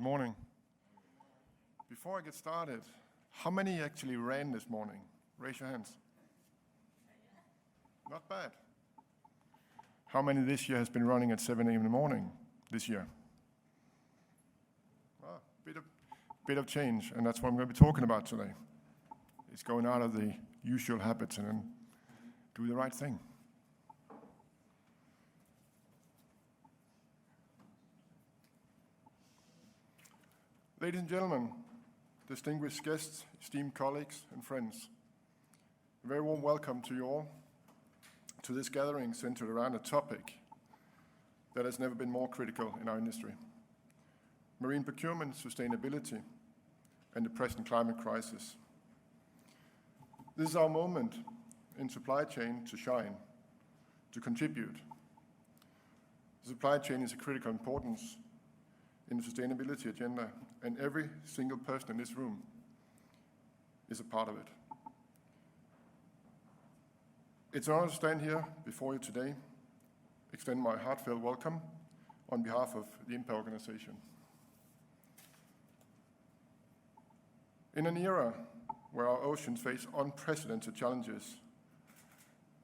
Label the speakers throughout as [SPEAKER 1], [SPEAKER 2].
[SPEAKER 1] morning. Before I get started, how many actually ran this morning? Raise your hands. Not bad. How many this year has been running at 7 a.m. in the morning this year? Bit of change, and that's what I'm going to be talking about today. It's going out of the usual habits and then do the right thing. Ladies and gentlemen, distinguished guests, esteemed colleagues and friends, a very warm welcome to you all to this gathering centered around a topic that has never been more critical in our industry: marine procurement, sustainability, and the present climate crisis. This is our moment in supply chain to shine, to contribute. The supply chain is of critical importance in the sustainability agenda, and every single person in this room is a part of it. It's an honor to stand here before you today, extend my heartfelt welcome on behalf of the IMPA organization. In an era where our oceans face unprecedented challenges,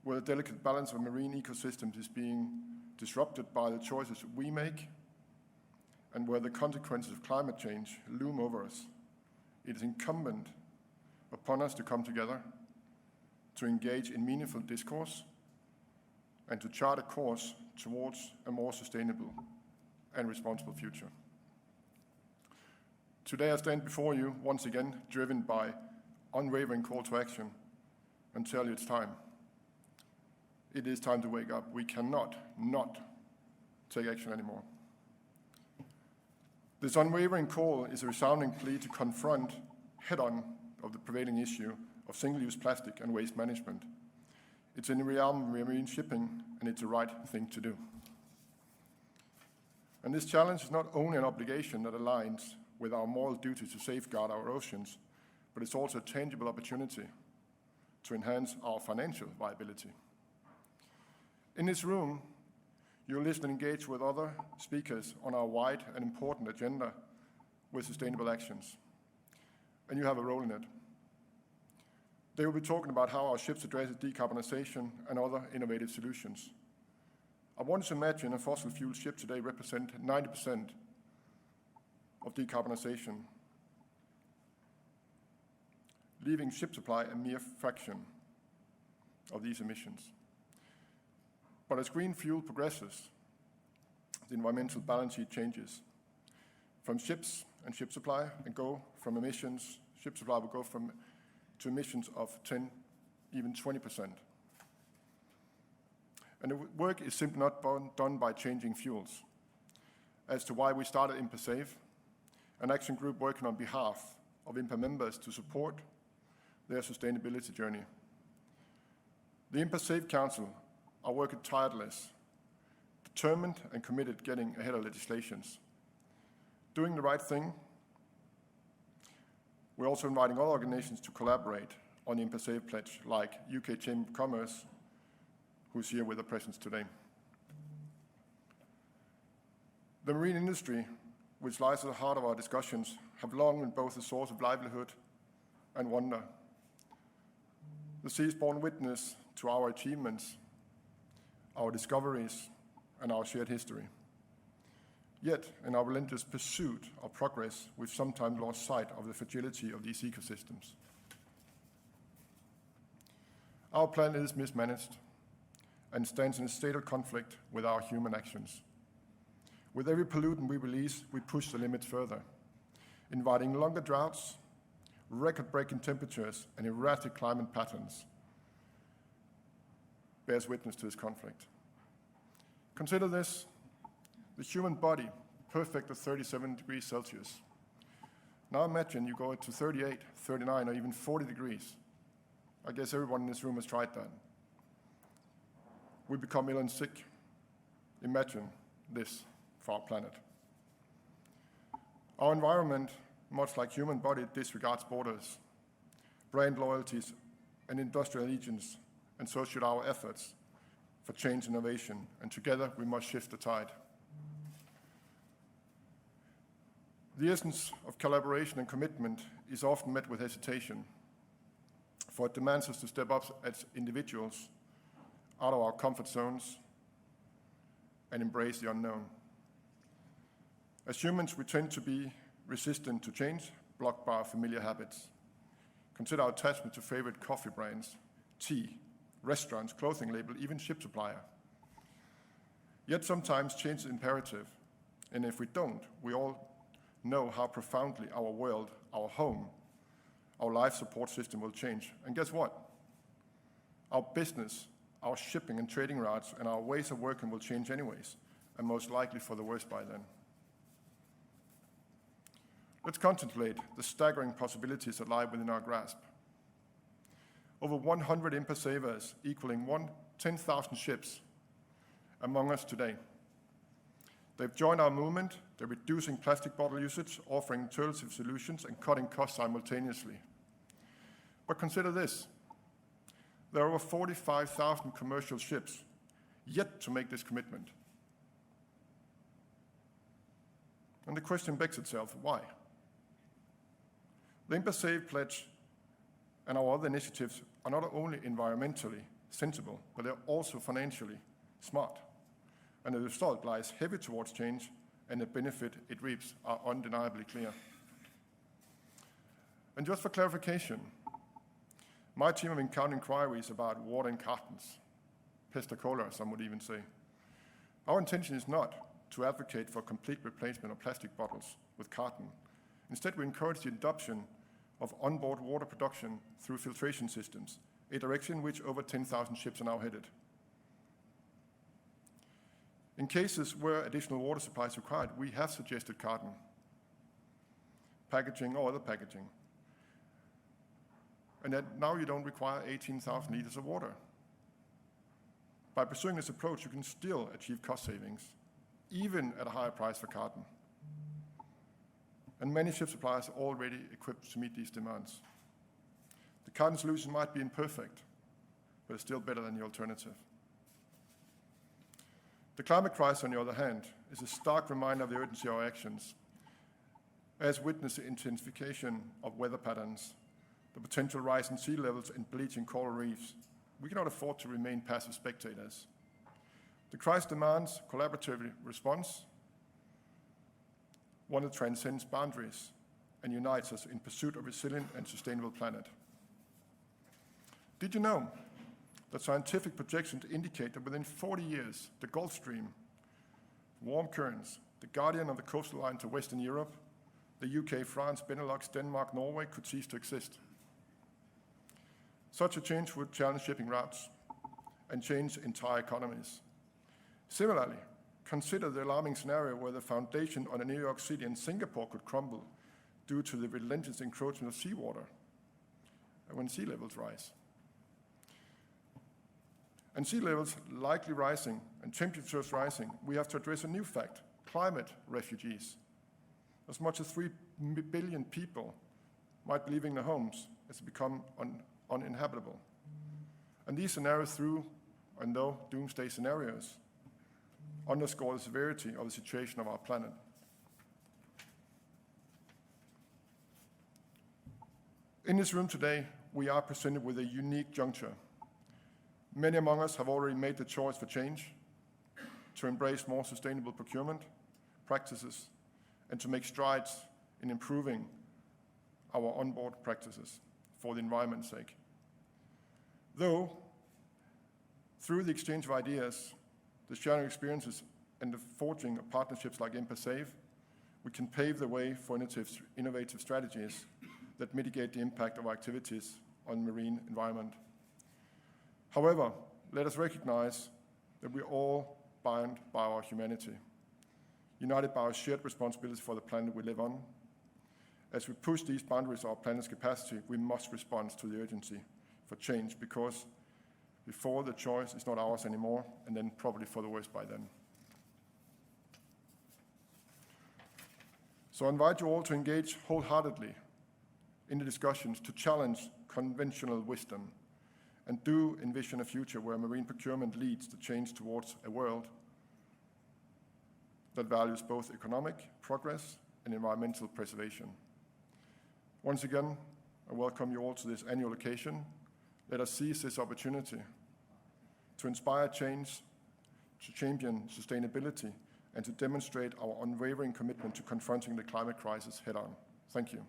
[SPEAKER 1] where the delicate balance of marine ecosystems is being disrupted by the choices we make, and where the consequences of climate change loom over us, it is incumbent upon us to come together, to engage in meaningful discourse, and to chart a course towards a more sustainable and responsible future. Today I stand before you once again driven by unwavering call to action and tell you it's time. It is time to wake up. We cannot not take action anymore. This unwavering call is a resounding plea to confront head-on of the prevailing issue of single-use plastic and waste management. It's in the realm of marine shipping, and it's the right thing to do. And this challenge is not only an obligation that aligns with our moral duty to safeguard our oceans, but it's also a tangible opportunity to enhance our financial viability. In this room, you'll listen and engage with other speakers on our wide and important agenda with sustainable actions, and you have a role in it. They will be talking about how our ships address decarbonization and other innovative solutions. I want to imagine a fossil fuel ship today represent 90% of decarbonization, leaving ship supply a mere fraction of these emissions. But as green fuel progresses, the environmental balance sheet changes. From ships and ship supply and go from emissions, ship supply will go to emissions of 10, even 20%. And the work is simply not done by changing fuels. As to why we started IMPA SAVE, an action group working on behalf of IMPA members to support their sustainability journey. The IMPA SAVE Council are working tireless, determined and committed getting ahead of legislations. Doing the right thing. We're also inviting other organizations to collaborate on the IMPA SAVE pledge, like UK Chamber of Commerce, who's here with a presence today. The marine industry, which lies at the heart of our discussions, have long been both a source of livelihood and wonder. The sea has borne witness to our achievements, our discoveries, and our shared history. Yet, in our relentless pursuit of progress, we've sometimes lost sight of the fragility of these ecosystems. Our planet is mismanaged and stands in a state of conflict with our human actions. With every pollutant we release, we push the limits further, inviting longer droughts, record-breaking temperatures, and erratic climate patterns. Bears witness to this conflict. Consider this: the human body, perfect at 37 degrees Celsius. Now imagine you go to 38, 39, or even 40 degrees. I guess everyone in this room has tried that. We become ill and sick. Imagine this for our planet. Our environment, much like human body, disregards borders, brand loyalties, and industrial allegiance, and so should our efforts for change and innovation, and together we must shift the tide. The essence of collaboration and commitment is often met with hesitation, for it demands us to step up as individuals out of our comfort zones and embrace the unknown. As humans, we tend to be resistant to change, blocked by our familiar habits. Consider our attachment to favorite coffee brands, tea, restaurants, clothing label, even ship supplier. Yet sometimes change is imperative, and if we don't, we all know how profoundly our world, our home, our life support system will change. And guess what? Our business, our shipping and trading routes, and our ways of working will change anyways, and most likely for the worse by then. Let's contemplate the staggering possibilities that lie within our grasp. Over 100 IMPA savers, equaling 10,000 ships, among us today. They've joined our movement. They're reducing plastic bottle usage, offering alternative solutions, and cutting costs simultaneously. But consider this. There are over 45,000 commercial ships yet to make this commitment. And the question begs itself, why? The IMPA SAVE pledge and our other initiatives are not only environmentally sensible, but they're also financially smart. And the result lies heavy towards change, and the benefit it reaps are undeniably clear. And just for clarification, my team have encountered inquiries about water in cartons, pest or cholera, some would even say. Our intention is not to advocate for complete replacement of plastic bottles with carton. Instead, we encourage the adoption of onboard water production through filtration systems, a direction in which over 10,000 ships are now headed. In cases where additional water supply is required, we have suggested carton, packaging, or other packaging. And that now you don't require 18,000 liters of water. By pursuing this approach, you can still achieve cost savings, even at a higher price for carton. And many ship suppliers are already equipped to meet these demands. The carton solution might be imperfect, but it's still better than the alternative. The climate crisis, on the other hand, is a stark reminder of the urgency of our actions, as witness the intensification of weather patterns, the potential rise in sea levels and bleaching coral reefs. We cannot afford to remain passive spectators. The crisis demands collaborative response, one that transcends boundaries and unites us in pursuit of a resilient and sustainable planet. Did you know that scientific projections indicate that within 40 years, the Gulf Stream, warm currents, the guardian of the coastal line to Western Europe, the UK, France, Benelux, Denmark, Norway could cease to exist? Such a change would challenge shipping routes and change entire economies. Similarly, consider the alarming scenario where the foundation on New York City and Singapore could crumble due to the relentless encroachment of seawater when sea levels rise. And sea levels likely rising and temperatures rising, we have to address a new fact: climate refugees. As much as 3 billion people might be leaving their homes as they become uninhabitable. And these scenarios, through and though doomsday scenarios, underscore the severity of the situation of our planet. In this room today, we are presented with a unique juncture. Many among us have already made the choice for change, to embrace more sustainable procurement practices, and to make strides in improving our onboard practices for the environment's sake. Though, through the exchange of ideas, the sharing of experiences, and the forging of partnerships like IMPA SAVE, we can pave the way for innovative strategies that mitigate the impact of our activities on the marine environment. However, let us recognize that we are all bound by our humanity, united by our shared responsibility for the planet we live on. As we push these boundaries of our planet's capacity, we must respond to the urgency for change, because before the choice is not ours anymore, and then probably for the worse by then. So I invite you all to engage wholeheartedly in the discussions to challenge conventional wisdom, and do envision a future where marine procurement leads the change towards a world that values both economic progress and environmental preservation. Once again, I welcome you all to this annual occasion. Let us seize this opportunity to inspire change, to champion sustainability, and to demonstrate our unwavering commitment to confronting the climate crisis head-on. Thank you.